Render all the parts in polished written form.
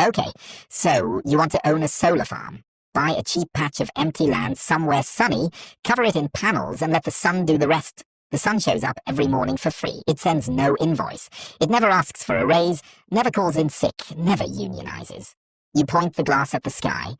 Okay, so you want to own a solar farm. Buy a cheap patch of empty land somewhere sunny, cover it in panels, and let the sun do the rest. The sun shows up every morning for free. It sends no invoice. It never asks for a raise, never calls in sick, never unionizes. You point the glass at the sky.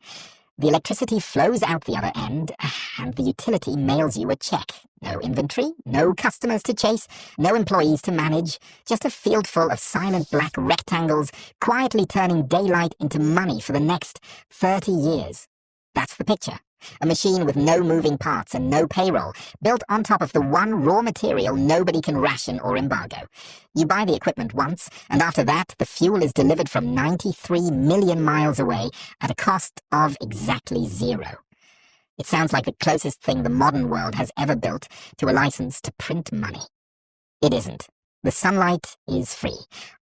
The electricity flows out the other end, and the utility mails you a check. No inventory, no customers to chase, no employees to manage, just a field full of silent black rectangles quietly turning daylight into money for the next 30 years. That's the picture. A machine with no moving parts and no payroll, built on top of the one raw material nobody can ration or embargo. You buy the equipment once, and after that, the fuel is delivered from 93 million miles away at a cost of exactly zero. It sounds like the closest thing the modern world has ever built to a license to print money. It isn't. The sunlight is free.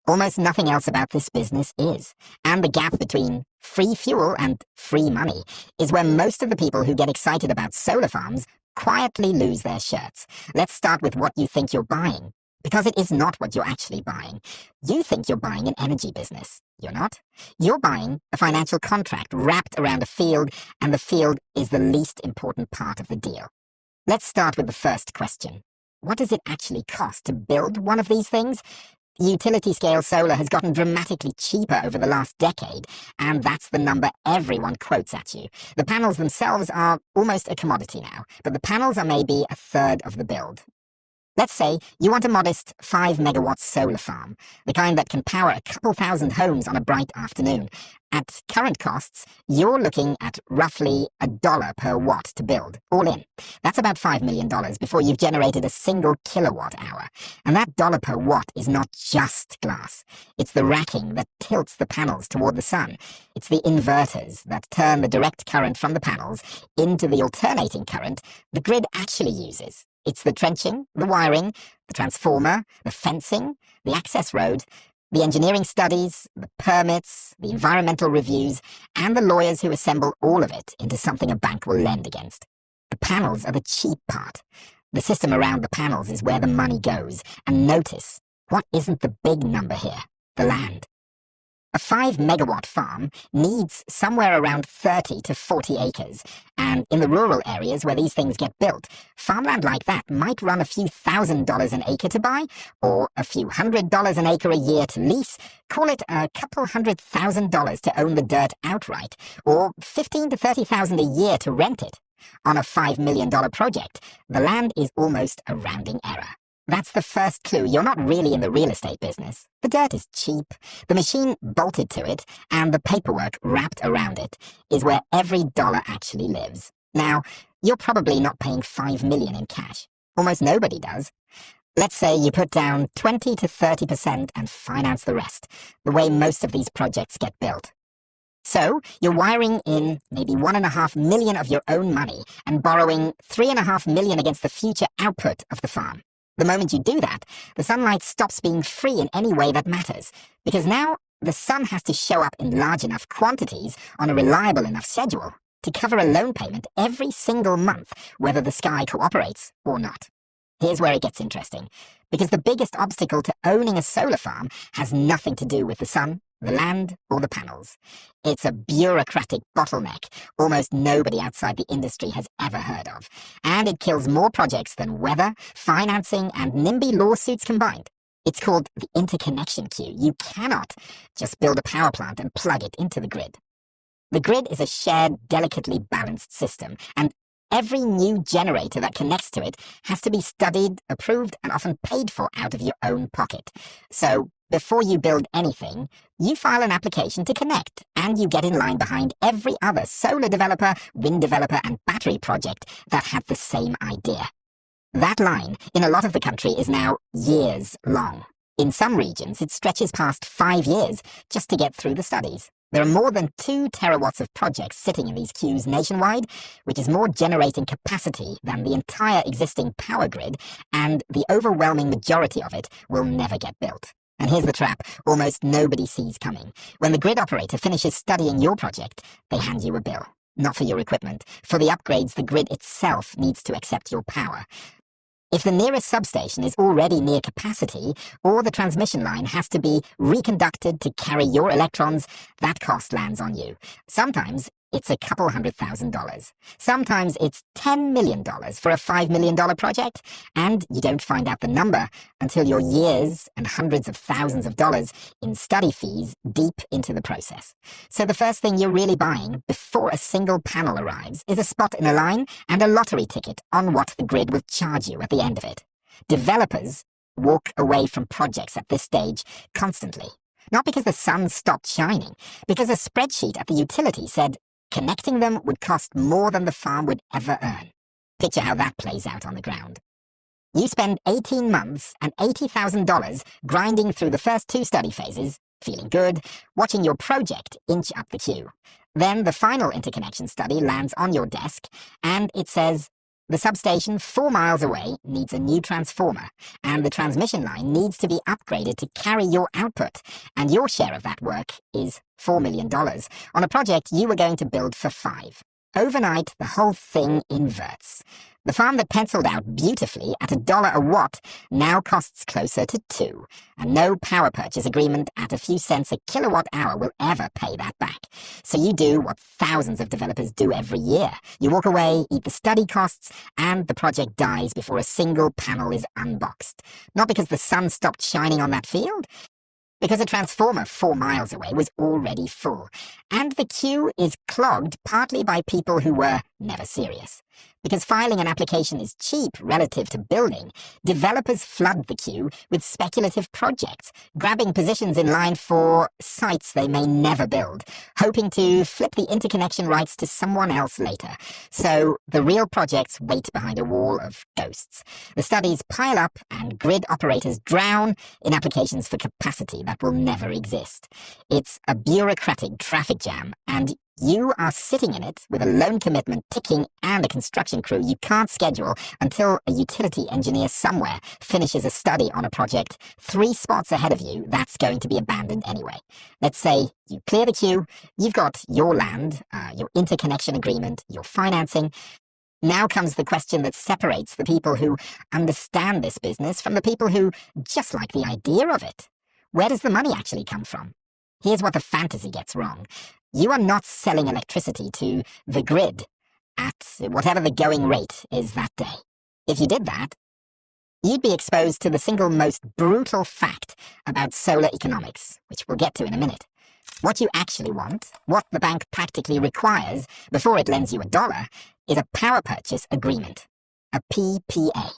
Almost nothing else about this business is. And the gap between free fuel and free money is where most of the people who get excited about solar farms quietly lose their shirts. Let's start with what you think you're buying, because it is not what you're actually buying. You think you're buying an energy business. You're not. You're buying a financial contract wrapped around a field, and the field is the least important part of the deal. Let's start with the first question. What does it actually cost to build one of these things? Utility-scale solar has gotten dramatically cheaper over the last decade, and that's the number everyone quotes at you. The panels themselves are almost a commodity now, but the panels are maybe a third of the build. Let's say you want a modest 5 megawatt solar farm, the kind that can power a couple thousand homes on a bright afternoon. At current costs, you're looking at roughly $1 per watt to build, all in. That's about $5 million before you've generated a single kilowatt hour. And that dollar per watt is not just glass. It's the racking that tilts the panels toward the sun. It's the inverters that turn the direct current from the panels into the alternating current the grid actually uses. It's the trenching, the wiring, the transformer, the fencing, the access road, the engineering studies, the permits, the environmental reviews, and the lawyers who assemble all of it into something a bank will lend against. The panels are the cheap part. The system around the panels is where the money goes. And notice, what isn't the big number here? The land. A 5 megawatt farm needs somewhere around 30 to 40 acres, and in the rural areas where these things get built, farmland like that might run a few $1,000s an acre to buy, or a few $100s an acre a year to lease. Call it a couple $100,000 to own the dirt outright, or $15,000 to $30,000 a year to rent it. On a $5 million project, the land is almost a rounding error. That's the first clue. You're not really in the real estate business. The dirt is cheap. The machine bolted to it and the paperwork wrapped around it is where every dollar actually lives. Now, you're probably not paying $5 million in cash. Almost nobody does. Let's say you put down 20 to 30% and finance the rest, the way most of these projects get built. So, you're wiring in maybe $1.5 million of your own money and borrowing $3.5 million against the future output of the farm. The moment you do that, the sunlight stops being free in any way that matters, because now the sun has to show up in large enough quantities on a reliable enough schedule to cover a loan payment every single month, whether the sky cooperates or not. Here's where it gets interesting, because the biggest obstacle to owning a solar farm has nothing to do with the sun, the land, or the panels. It's a bureaucratic bottleneck almost nobody outside the industry has ever heard of, and it kills more projects than weather, financing, and NIMBY lawsuits combined. It's called the interconnection queue. You cannot just build a power plant and plug it into the grid. The grid is a shared, delicately balanced system, and every new generator that connects to it has to be studied, approved, and often paid for out of your own pocket. So, before you build anything, you file an application to connect, and you get in line behind every other solar developer, wind developer, and battery project that had the same idea. That line, in a lot of the country, is now years long. In some regions, it stretches past 5 years just to get through the studies. There are more than 2 terawatts of projects sitting in these queues nationwide, which is more generating capacity than the entire existing power grid, and the overwhelming majority of it will never get built. And here's the trap almost nobody sees coming. When the grid operator finishes studying your project, they hand you a bill. Not for your equipment. For the upgrades, the grid itself needs to accept your power. If the nearest substation is already near capacity, or the transmission line has to be reconducted to carry your electrons, that cost lands on you. Sometimes it's a couple $100,000. Sometimes it's $10 million for a $5 million project, and you don't find out the number until you're years and hundreds of thousands of dollars in study fees deep into the process. So the first thing you're really buying before a single panel arrives is a spot in a line and a lottery ticket on what the grid will charge you at the end of it. Developers walk away from projects at this stage constantly. Not because the sun stopped shining, because a spreadsheet at the utility said connecting them would cost more than the farm would ever earn. Picture how that plays out on the ground. You spend 18 months and $80,000 grinding through the first 2 study phases, feeling good, watching your project inch up the queue. Then the final interconnection study lands on your desk, and it says, the substation 4 miles away needs a new transformer, and the transmission line needs to be upgraded to carry your output, and your share of that work is $4 million on a project you were going to build for 5. Overnight, the whole thing inverts. The farm that penciled out beautifully at $1 a watt now costs closer to 2, and no power purchase agreement at a few cents a kilowatt hour will ever pay that back. So you do what thousands of developers do every year. You walk away, eat the study costs, and the project dies before a single panel is unboxed. Not because the sun stopped shining on that field, because a transformer 4 miles away was already full, and the queue is clogged partly by people who were never serious. Because filing an application is cheap relative to building, developers flood the queue with speculative projects, grabbing positions in line for sites they may never build, hoping to flip the interconnection rights to someone else later. So the real projects wait behind a wall of ghosts. The studies pile up and grid operators drown in applications for capacity that will never exist. It's a bureaucratic traffic jam, and you are sitting in it with a loan commitment ticking and a construction crew you can't schedule until a utility engineer somewhere finishes a study on a project 3 spots ahead of you that's going to be abandoned anyway. Let's say you clear the queue, you've got your land, your interconnection agreement, your financing. Now comes the question that separates the people who understand this business from the people who just like the idea of it. Where does the money actually come from? Here's what the fantasy gets wrong. You are not selling electricity to the grid at whatever the going rate is that day. If you did that, you'd be exposed to the single most brutal fact about solar economics, which we'll get to in a minute. What you actually want, what the bank practically requires before it lends you $1, is a power purchase agreement, a PPA.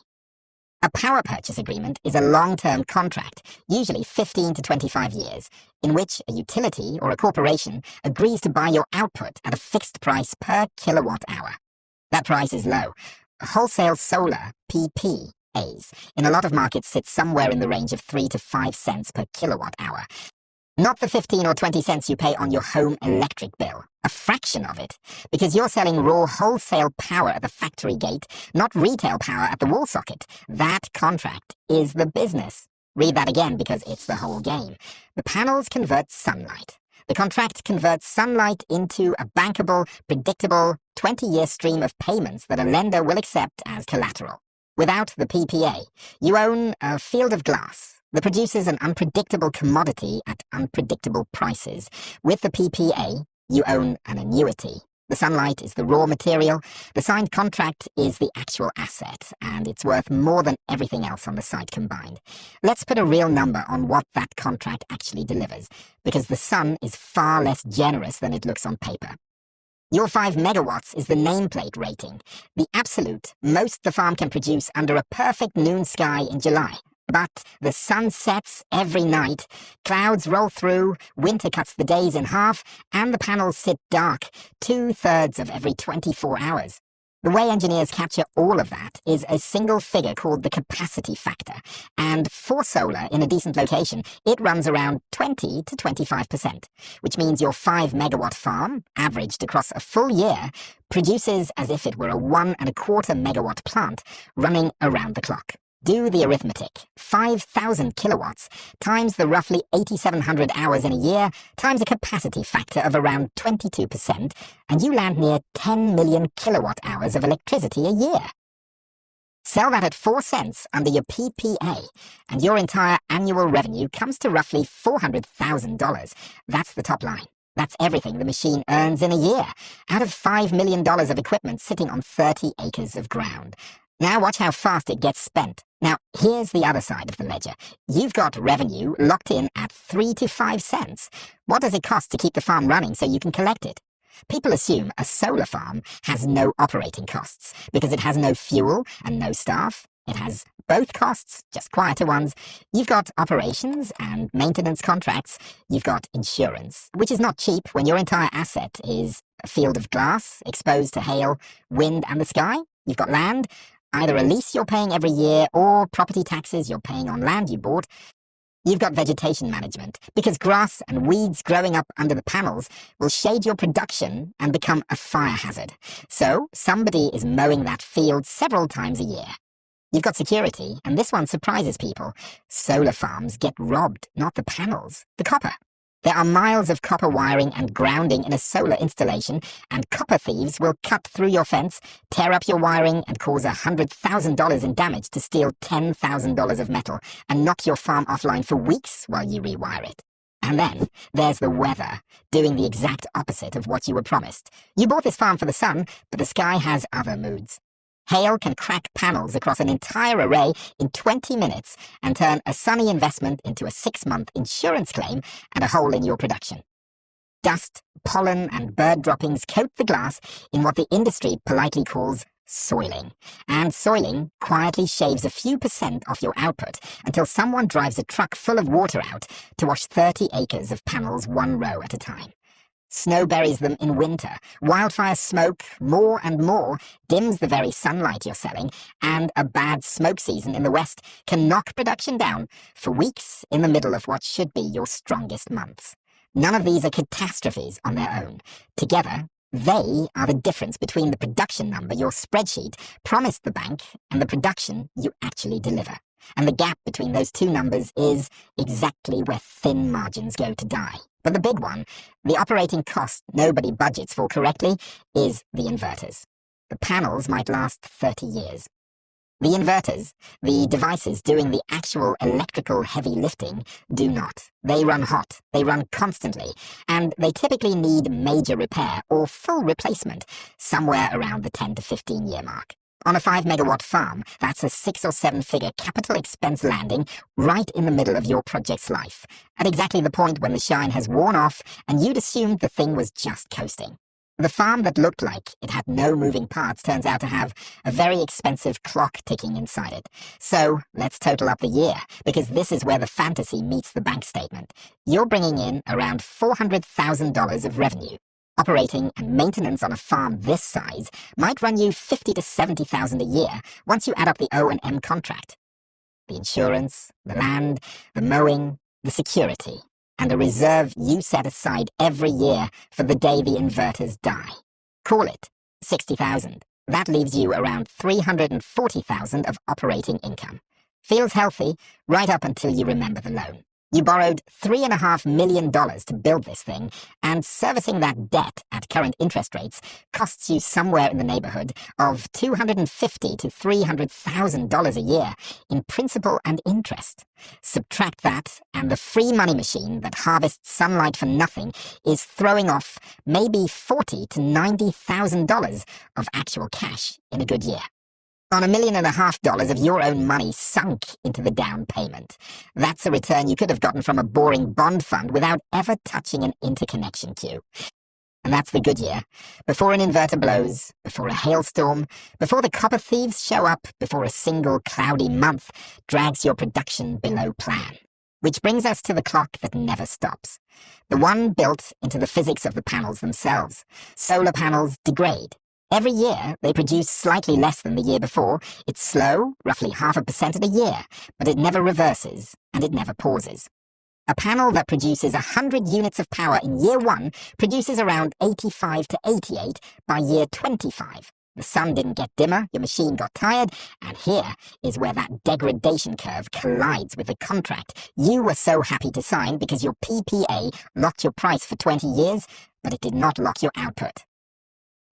A power purchase agreement is a long-term contract, usually 15 to 25 years, in which a utility or a corporation agrees to buy your output at a fixed price per kilowatt hour. That price is low. Wholesale solar, PPAs, in a lot of markets sit somewhere in the range of 3 to 5 cents per kilowatt hour. Not the 15 or 20 cents you pay on your home electric bill. A fraction of it, because you're selling raw wholesale power at the factory gate, not retail power at the wall socket. That contract is the business. Read that again because it's the whole game. The panels convert sunlight. The contract converts sunlight into a bankable, predictable, 20-year stream of payments that a lender will accept as collateral. Without the PPA, you own a field of glass that produces an unpredictable commodity at unpredictable prices. With the PPA, you own an annuity. The sunlight is the raw material, the signed contract is the actual asset, and it's worth more than everything else on the site combined. Let's put a real number on what that contract actually delivers, because the sun is far less generous than it looks on paper. Your 5 megawatts is the nameplate rating, the absolute most the farm can produce under a perfect noon sky in July. But the sun sets every night, clouds roll through, winter cuts the days in half, and the panels sit dark 2/3 of every 24 hours. The way engineers capture all of that is a single figure called the capacity factor, and for solar in a decent location, it runs around 20 to 25%, which means your 5 megawatt farm, averaged across a full year, produces as if it were a 1.25 megawatt plant running around the clock. Do the arithmetic. 5,000 kilowatts times the roughly 8,700 hours in a year times a capacity factor of around 22%, and you land near 10 million kilowatt hours of electricity a year. Sell that at 4 cents under your PPA, and your entire annual revenue comes to roughly $400,000. That's the top line. That's everything the machine earns in a year, out of $5 million of equipment sitting on 30 acres of ground. Now watch how fast it gets spent. Now, here's the other side of the ledger. You've got revenue locked in at 3 to 5 cents. What does it cost to keep the farm running so you can collect it? People assume a solar farm has no operating costs because it has no fuel and no staff. It has both costs, just quieter ones. You've got operations and maintenance contracts. You've got insurance, which is not cheap when your entire asset is a field of glass exposed to hail, wind, and the sky. You've got land, either a lease you're paying every year or property taxes you're paying on land you bought. You've got vegetation management, because grass and weeds growing up under the panels will shade your production and become a fire hazard. So somebody is mowing that field several times a year. You've got security, and this one surprises people. Solar farms get robbed, not the panels, the copper. There are miles of copper wiring and grounding in a solar installation, and copper thieves will cut through your fence, tear up your wiring, and cause $100,000 in damage to steal $10,000 of metal and knock your farm offline for weeks while you rewire it. And then there's the weather, doing the exact opposite of what you were promised. You bought this farm for the sun, but the sky has other moods. Hail can crack panels across an entire array in 20 minutes and turn a sunny investment into a 6-month insurance claim and a hole in your production. Dust, pollen, and bird droppings coat the glass in what the industry politely calls soiling. And soiling quietly shaves a few percent off your output until someone drives a truck full of water out to wash 30 acres of panels one row at a time. Snow buries them in winter, wildfire smoke, more and more, dims the very sunlight you're selling, and a bad smoke season in the west can knock production down for weeks in the middle of what should be your strongest months. None of these are catastrophes on their own. Together, they are the difference between the production number your spreadsheet promised the bank and the production you actually deliver. And the gap between those two numbers is exactly where thin margins go to die. But the big one, the operating cost nobody budgets for correctly, is the inverters. The panels might last 30 years. The inverters, the devices doing the actual electrical heavy lifting, do not. They run hot, they run constantly, and they typically need major repair or full replacement somewhere around the 10 to 15 year mark. On a 5-megawatt farm, that's a 6 or 7-figure capital expense landing right in the middle of your project's life, at exactly the point when the shine has worn off and you'd assumed the thing was just coasting. The farm that looked like it had no moving parts turns out to have a very expensive clock ticking inside it. So let's total up the year, because this is where the fantasy meets the bank statement. You're bringing in around $400,000 of revenue. Operating and maintenance on a farm this size might run you $50,000 to $70,000 a year once you add up the O&M contract. The insurance, the land, the mowing, the security, and a reserve you set aside every year for the day the inverters die. Call it $60,000. That leaves you around $340,000 of operating income. Feels healthy right up until you remember the loan. You borrowed $3.5 million to build this thing, and servicing that debt at current interest rates costs you somewhere in the neighborhood of $250,000 to $300,000 a year in principal and interest. Subtract that, and the free money machine that harvests sunlight for nothing is throwing off maybe $40,000 to $90,000 of actual cash in a good year. On $1.5 million of your own money sunk into the down payment. That's a return you could have gotten from a boring bond fund without ever touching an interconnection queue. And that's the good year. Before an inverter blows, before a hailstorm, before the copper thieves show up, before a single cloudy month drags your production below plan. Which brings us to the clock that never stops. The one built into the physics of the panels themselves. Solar panels degrade. Every year, they produce slightly less than the year before. It's slow, roughly 0.5% a year, but it never reverses, and it never pauses. A panel that produces 100 units of power in year 1 produces around 85 to 88 by year 25. The sun didn't get dimmer, your machine got tired, and here is where that degradation curve collides with the contract you were so happy to sign because your PPA locked your price for 20 years, but it did not lock your output.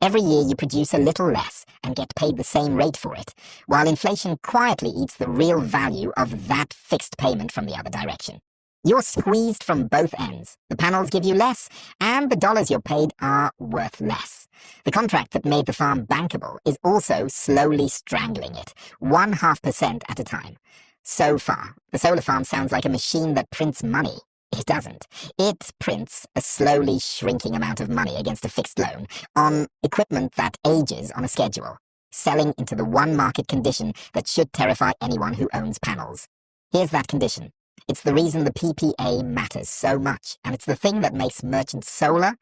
Every year you produce a little less and get paid the same rate for it, while inflation quietly eats the real value of that fixed payment from the other direction. You're squeezed from both ends. The panels give you less, and the dollars you're paid are worth less. The contract that made the farm bankable is also slowly strangling it, 0.5% at a time. So far, the solar farm sounds like a machine that prints money. It doesn't. It prints a slowly shrinking amount of money against a fixed loan on equipment that ages on a schedule, selling into the one market condition that should terrify anyone who owns panels. Here's that condition. It's the reason the PPA matters so much, and it's the thing that makes merchant solar,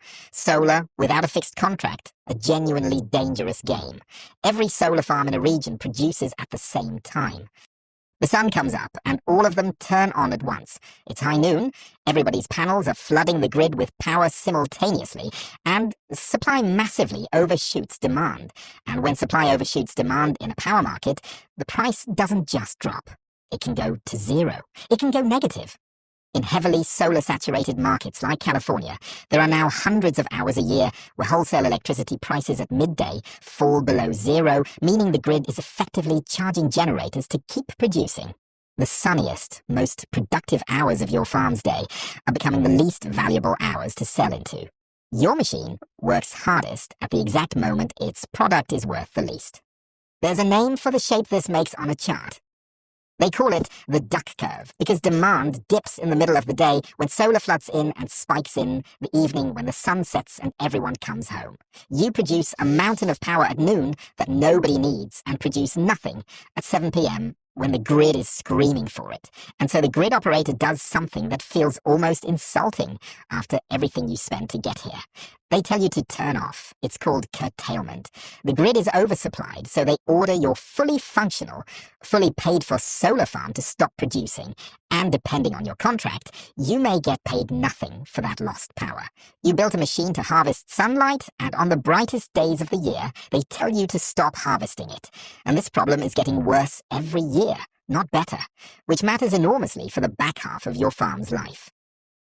without a fixed contract, a genuinely dangerous game. Every solar farm in a region produces at the same time. The sun comes up, and all of them turn on at once. It's high noon, everybody's panels are flooding the grid with power simultaneously, and supply massively overshoots demand. And when supply overshoots demand in a power market, the price doesn't just drop. It can go to zero. It can go negative. In heavily solar-saturated markets like California, there are now hundreds of hours a year where wholesale electricity prices at midday fall below zero, meaning the grid is effectively charging generators to keep producing. The sunniest, most productive hours of your farm's day are becoming the least valuable hours to sell into. Your machine works hardest at the exact moment its product is worth the least. There's a name for the shape this makes on a chart. They call it the duck curve because demand dips in the middle of the day when solar floods in and spikes in the evening when the sun sets and everyone comes home. You produce a mountain of power at noon that nobody needs and produce nothing at 7 p.m. when the grid is screaming for it. And so the grid operator does something that feels almost insulting after everything you spent to get here. They tell you to turn off. It's called curtailment. The grid is oversupplied, so they order your fully functional, fully paid-for solar farm to stop producing. And depending on your contract, you may get paid nothing for that lost power. You built a machine to harvest sunlight, and on the brightest days of the year, they tell you to stop harvesting it. And this problem is getting worse every year, not better, which matters enormously for the back half of your farm's life.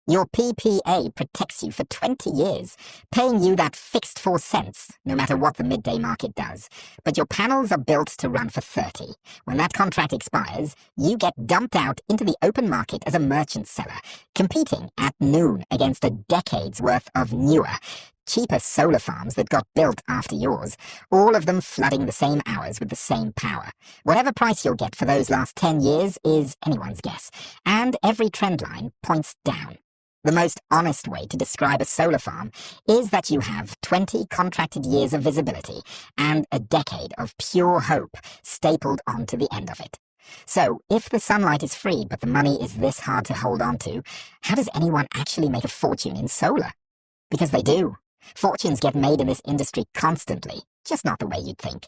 Your PPA protects you for 20 years, paying you that fixed 4 cents, no matter what the midday market does. But your panels are built to run for 30. When that contract expires, you get dumped out into the open market as a merchant seller, competing at noon against a decade's worth of newer, cheaper solar farms that got built after yours, all of them flooding the same hours with the same power. Whatever price you'll get for those last 10 years is anyone's guess, and every trend line points down. The most honest way to describe a solar farm is that you have 20 contracted years of visibility and a decade of pure hope stapled onto the end of it. So, if the sunlight is free but the money is this hard to hold on to, how does anyone actually make a fortune in solar? Because they do. Fortunes get made in this industry constantly, just not the way you'd think.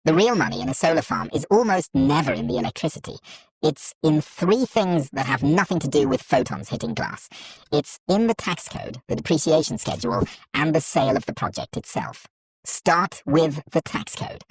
The real money in a solar farm is almost never in the electricity. It's in 3 things that have nothing to do with photons hitting glass. It's in the tax code, the depreciation schedule, and the sale of the project itself. Start with the tax code.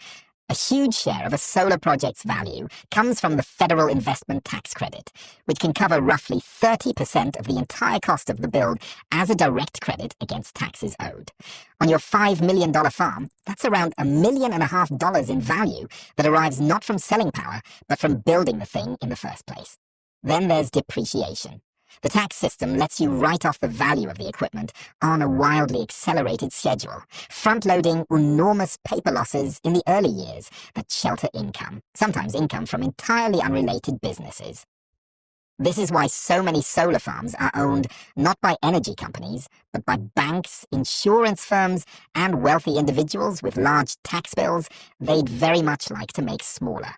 A huge share of a solar project's value comes from the federal investment tax credit, which can cover roughly 30% of the entire cost of the build as a direct credit against taxes owed. On your $5 million farm, that's around $1.5 million in value that arrives not from selling power, but from building the thing in the first place. Then there's depreciation. The tax system lets you write off the value of the equipment on a wildly accelerated schedule, front-loading enormous paper losses in the early years that shelter income, sometimes income from entirely unrelated businesses. This is why so many solar farms are owned not by energy companies, but by banks, insurance firms, and wealthy individuals with large tax bills they'd very much like to make smaller.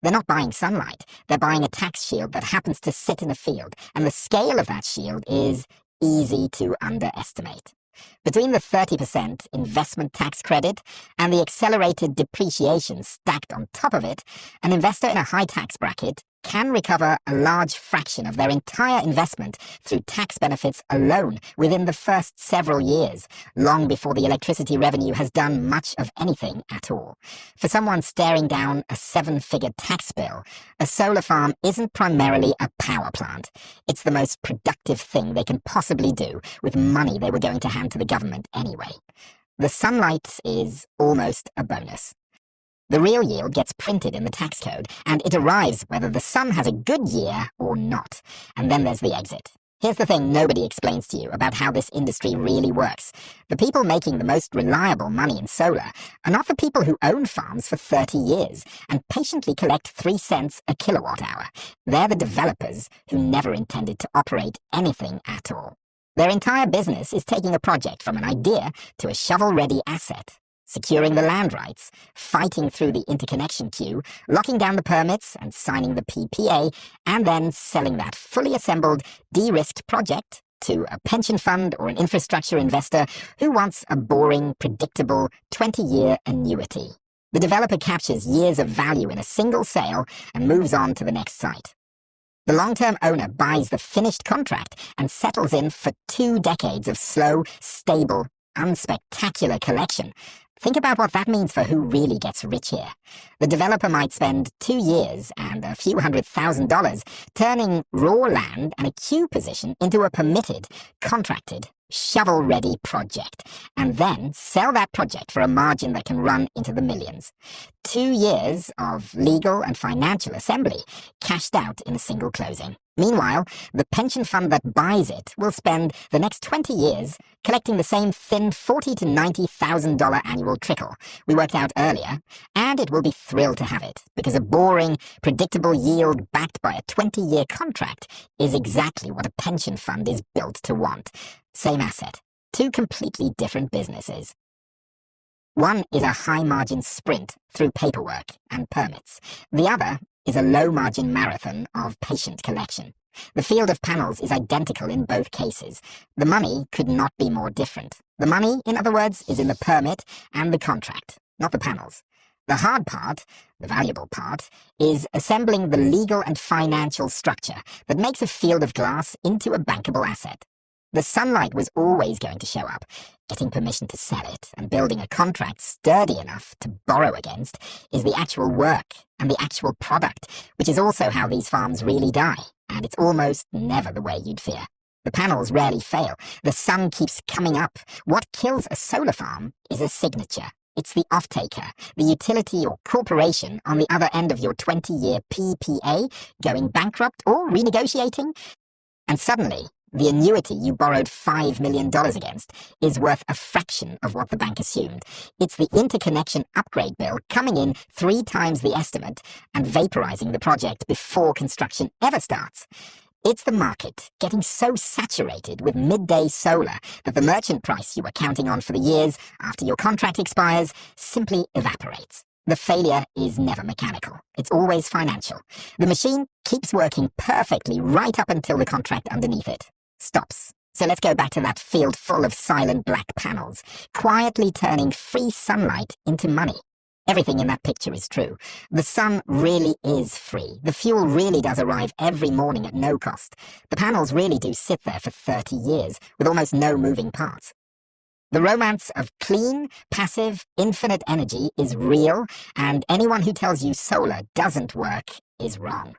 They're not buying sunlight, they're buying a tax shield that happens to sit in a field, and the scale of that shield is easy to underestimate. Between the 30% investment tax credit and the accelerated depreciation stacked on top of it, an investor in a high tax bracket can recover a large fraction of their entire investment through tax benefits alone within the first several years, long before the electricity revenue has done much of anything at all. For someone staring down a 7-figure tax bill, a solar farm isn't primarily a power plant. It's the most productive thing they can possibly do with money they were going to hand to the government anyway. The sunlight is almost a bonus. The real yield gets printed in the tax code, and it arrives whether the sun has a good year or not. And then there's the exit. Here's the thing nobody explains to you about how this industry really works. The people making the most reliable money in solar are not the people who own farms for 30 years and patiently collect 3 cents a kilowatt hour. They're the developers who never intended to operate anything at all. Their entire business is taking a project from an idea to a shovel-ready asset, securing the land rights, fighting through the interconnection queue, locking down the permits and signing the PPA, and then selling that fully assembled, de-risked project to a pension fund or an infrastructure investor who wants a boring, predictable 20-year annuity. The developer captures years of value in a single sale and moves on to the next site. The long-term owner buys the finished contract and settles in for 2 decades of slow, stable, unspectacular collection. Think about what that means for who really gets rich here. The developer might spend 2 years and a few $100,000 turning raw land and a queue position into a permitted, contracted, shovel-ready project, and then sell that project for a margin that can run into the millions. 2 years of legal and financial assembly cashed out in a single closing. Meanwhile, the pension fund that buys it will spend the next 20 years collecting the same thin $40,000 to $90,000 annual trickle we worked out earlier, and it will be thrilled to have it, because a boring, predictable yield backed by a 20-year contract is exactly what a pension fund is built to want. Same asset, 2 completely different businesses. One is a high-margin sprint through paperwork and permits. The other is a low-margin marathon of patient collection. The field of panels is identical in both cases. The money could not be more different. The money, in other words, is in the permit and the contract, not the panels. The hard part, the valuable part, is assembling the legal and financial structure that makes a field of glass into a bankable asset. The sunlight was always going to show up. Getting permission to sell it and building a contract sturdy enough to borrow against is the actual work and the actual product, which is also how these farms really die, and it's almost never the way you'd fear. The panels rarely fail. The sun keeps coming up. What kills a solar farm is a signature. It's the off-taker, the utility or corporation on the other end of your 20-year PPA going bankrupt or renegotiating, and suddenly the annuity you borrowed $5 million against is worth a fraction of what the bank assumed. It's the interconnection upgrade bill coming in 3 times the estimate and vaporizing the project before construction ever starts. It's the market getting so saturated with midday solar that the merchant price you were counting on for the years after your contract expires simply evaporates. The failure is never mechanical. It's always financial. The machine keeps working perfectly right up until the contract underneath it stops. So let's go back to that field full of silent black panels, quietly turning free sunlight into money. Everything in that picture is true. The sun really is free. The fuel really does arrive every morning at no cost. The panels really do sit there for 30 years with almost no moving parts. The romance of clean, passive, infinite energy is real, and anyone who tells you solar doesn't work is wrong.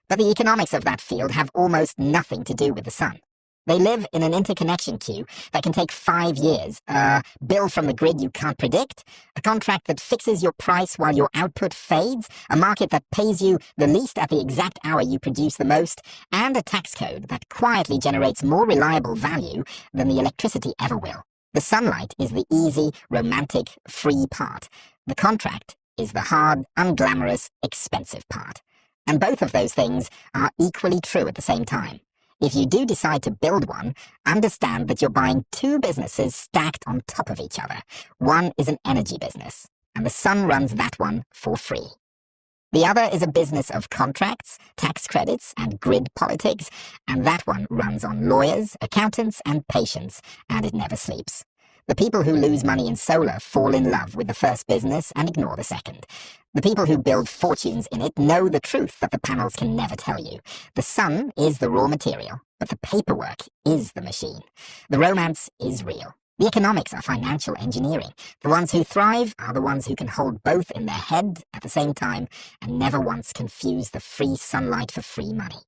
But the economics of that field have almost nothing to do with the sun. They live in an interconnection queue that can take 5 years, a bill from the grid you can't predict, a contract that fixes your price while your output fades, a market that pays you the least at the exact hour you produce the most, and a tax code that quietly generates more reliable value than the electricity ever will. The sunlight is the easy, romantic, free part. The contract is the hard, unglamorous, expensive part. And both of those things are equally true at the same time. If you do decide to build one, understand that you're buying 2 businesses stacked on top of each other. One is an energy business, and the sun runs that one for free. The other is a business of contracts, tax credits, and grid politics, and that one runs on lawyers, accountants, and patience, and it never sleeps. The people who lose money in solar fall in love with the first business and ignore the second. The people who build fortunes in it know the truth that the panels can never tell you. The sun is the raw material, but the paperwork is the machine. The romance is real. The economics are financial engineering. The ones who thrive are the ones who can hold both in their head at the same time and never once confuse the free sunlight for free money.